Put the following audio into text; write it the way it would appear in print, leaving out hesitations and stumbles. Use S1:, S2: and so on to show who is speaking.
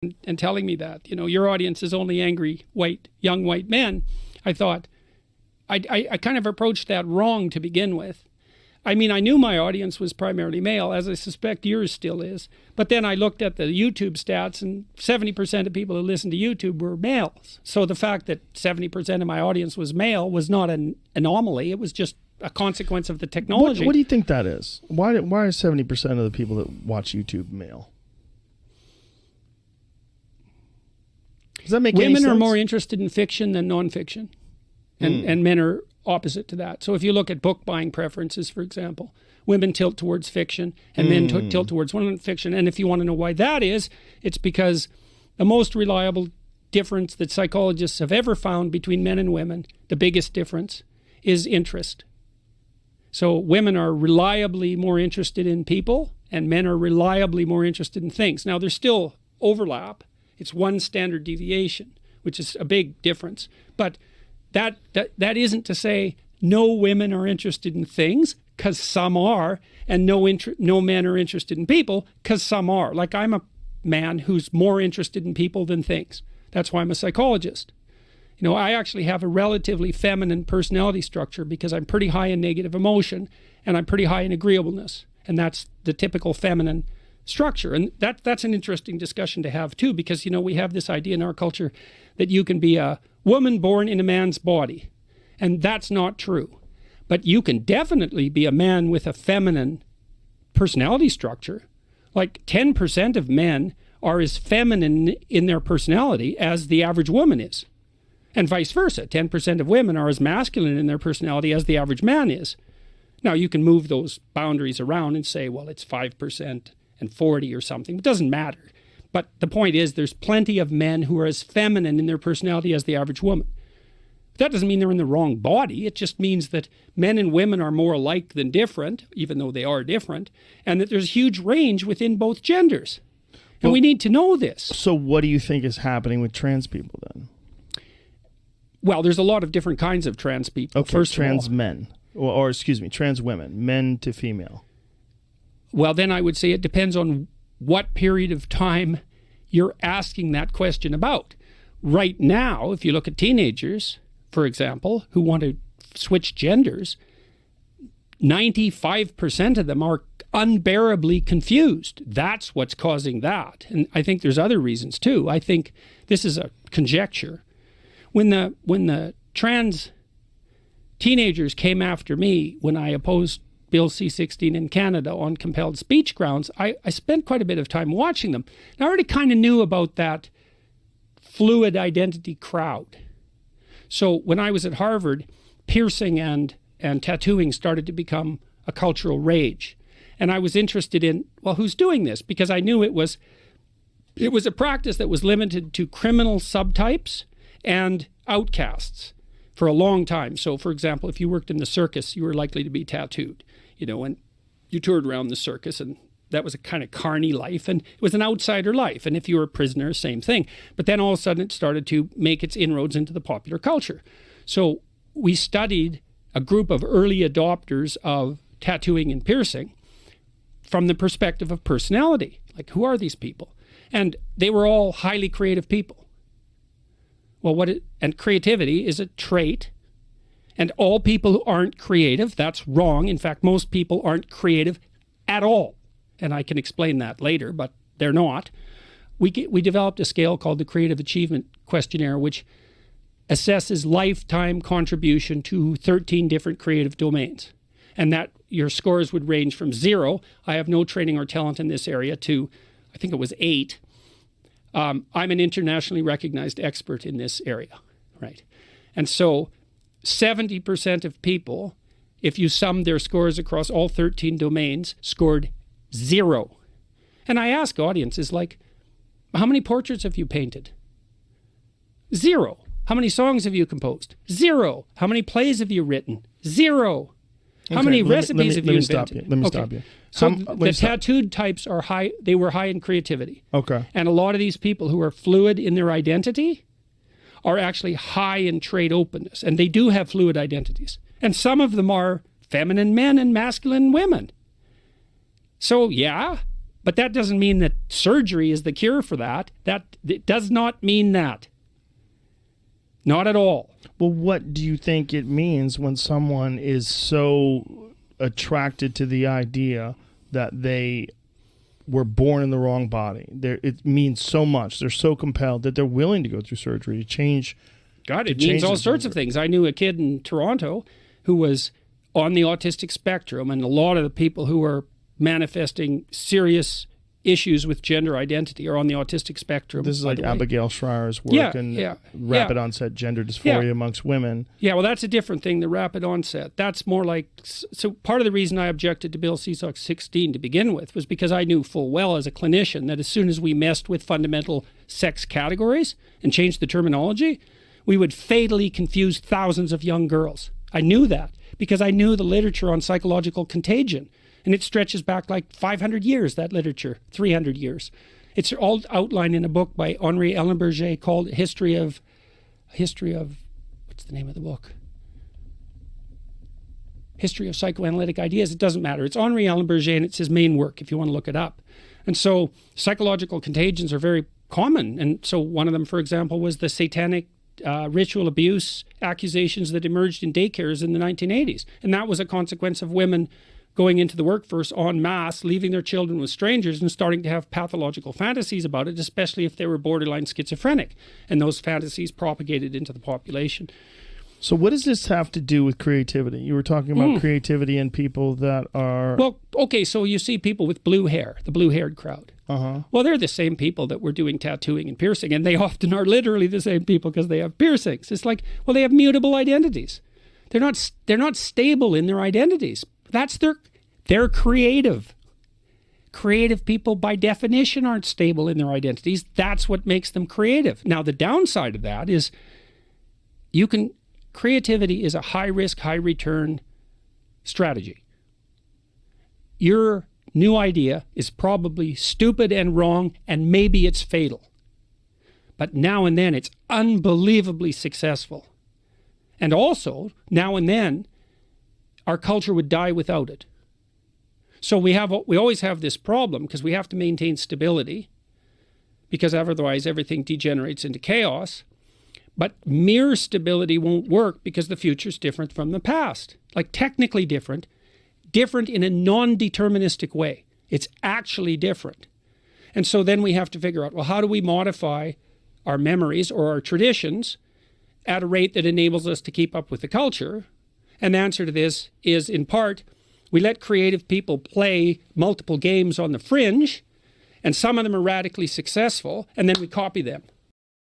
S1: and telling me that, your audience is only angry, young white men, I thought, I kind of approached that wrong to begin with. I mean, I knew my audience was primarily male, as I suspect yours still is. But then I looked at the YouTube stats, and 70% of people who listened to YouTube were males. So the fact that 70% of my audience was male was not an anomaly. It was just a consequence of the technology.
S2: What do you think that is? Why are 70% of the people that watch YouTube male? Does that make any sense?
S1: Women are more interested in fiction than nonfiction, and men are opposite to that. So if you look at book buying preferences, for example, women tilt towards fiction and men tilt towards nonfiction. And if you want to know why that is, it's because the most reliable difference that psychologists have ever found between men and women, the biggest difference, is interest. So women are reliably more interested in people and men are reliably more interested in things. Now there's still overlap. It's one standard deviation, which is a big difference. But that isn't to say no women are interested in things, because some are, and no men are interested in people, because some are. Like, I'm a man who's more interested in people than things. That's why I'm a psychologist. I actually have a relatively feminine personality structure because I'm pretty high in negative emotion and I'm pretty high in agreeableness. And that's the typical feminine structure. And that's an interesting discussion to have too, because, we have this idea in our culture that you can be a woman born in a man's body. And that's not true. But you can definitely be a man with a feminine personality structure. Like 10% of men are as feminine in their personality as the average woman is. And vice versa. 10% of women are as masculine in their personality as the average man is. Now, you can move those boundaries around and say, well, it's 5% and 40 or something. It doesn't matter. But the point is, there's plenty of men who are as feminine in their personality as the average woman. That doesn't mean they're in the wrong body. It just means that men and women are more alike than different, even though they are different, and that there's a huge range within both genders. And we need to know this.
S2: So what do you think is happening with trans people then?
S1: Well, there's a lot of different kinds of trans people.
S2: Okay, trans men, or excuse me, trans women, men to female.
S1: Well, then I would say it depends on what period of time you're asking that question about. Right now, if you look at teenagers, for example, who want to switch genders, 95% of them are unbearably confused. That's what's causing that. And I think there's other reasons too. I think this is a conjecture. When the trans teenagers came after me when I opposed Bill C-16 in Canada on compelled speech grounds, I spent quite a bit of time watching them. And I already kind of knew about that fluid identity crowd. So when I was at Harvard, piercing and tattooing started to become a cultural rage. And I was interested in, well, who's doing this? Because I knew it was a practice that was limited to criminal subtypes and outcasts for a long time. So, for example, if you worked in the circus, you were likely to be tattooed, and you toured around the circus, and that was a kind of carny life, and it was an outsider life. And if you were a prisoner, same thing. But then all of a sudden it started to make its inroads into the popular culture. So we studied a group of early adopters of tattooing and piercing from the perspective of personality. Like, who are these people? And they were all highly creative people. Well, and creativity is a trait, and all people who aren't creative, that's wrong. In fact, most people aren't creative at all. And I can explain that later, but they're not. We developed a scale called the Creative Achievement Questionnaire, which assesses lifetime contribution to 13 different creative domains. And that your scores would range from 0, I have no training or talent in this area, to, I think it was 8. I'm an internationally recognized expert in this area, right? And so 70% of people, if you sum their scores across all 13 domains, scored 0. And I ask audiences, like, how many portraits have you painted? 0. How many songs have you composed? 0. How many plays have you written? 0. How many recipes have you invented?
S2: Let me stop you.
S1: So the tattooed types are high. They were high in creativity.
S2: Okay.
S1: And a lot of these people who are fluid in their identity are actually high in trait openness. And they do have fluid identities. And some of them are feminine men and masculine women. So yeah, But that doesn't mean that surgery is the cure for that. It does not mean that. Not at all.
S2: Well, what do you think it means when someone is so attracted to the idea that they were born in the wrong body? It means so much. They're so compelled that they're willing to go through surgery to change.
S1: God, it means all sorts of things. I knew a kid in Toronto who was on the autistic spectrum, and a lot of the people who are manifesting serious issues with gender identity are on the autistic spectrum.
S2: This is like Abigail Schreier's work rapid onset gender dysphoria amongst women.
S1: Yeah, well, that's a different thing, the rapid onset. That's more like, so part of the reason I objected to Bill C-SOC 16 to begin with was because I knew full well as a clinician that as soon as we messed with fundamental sex categories and changed the terminology, we would fatally confuse thousands of young girls. I knew that because I knew the literature on psychological contagion. And it stretches back like 500 years, that literature, 300 years. It's all outlined in a book by Henri Ellenberger called History of, what's the name of the book? History of Psychoanalytic Ideas. It doesn't matter. It's Henri Ellenberger, and it's his main work if you want to look it up. And so psychological contagions are very common. And so one of them, for example, was the satanic ritual abuse accusations that emerged in daycares in the 1980s. And that was a consequence of women going into the workforce en masse, leaving their children with strangers and starting to have pathological fantasies about it, especially if they were borderline schizophrenic. And those fantasies propagated into the population.
S2: So what does this have to do with creativity? You were talking about creativity in people that are...
S1: Well, okay, so you see people with blue hair, the blue-haired crowd.
S2: Uh-huh.
S1: Well, they're the same people that were doing tattooing and piercing, and they often are literally the same people because they have piercings. It's like, well, they have mutable identities. They're not stable in their identities. They're creative. Creative people, by definition, aren't stable in their identities. That's what makes them creative. Now, the downside of that is creativity is a high-risk, high-return strategy. Your new idea is probably stupid and wrong, and maybe it's fatal. But now and then, it's unbelievably successful. And also, now and then, our culture would die without it. So we always have this problem because we have to maintain stability, because otherwise everything degenerates into chaos. But mere stability won't work because the future is different from the past. Like technically different in a non-deterministic way. It's actually different. And so then we have to figure out, well, how do we modify our memories or our traditions at a rate that enables us to keep up with the culture? And the answer to this is, in part, we let creative people play multiple games on the fringe, and some of them are radically successful, and then we copy them.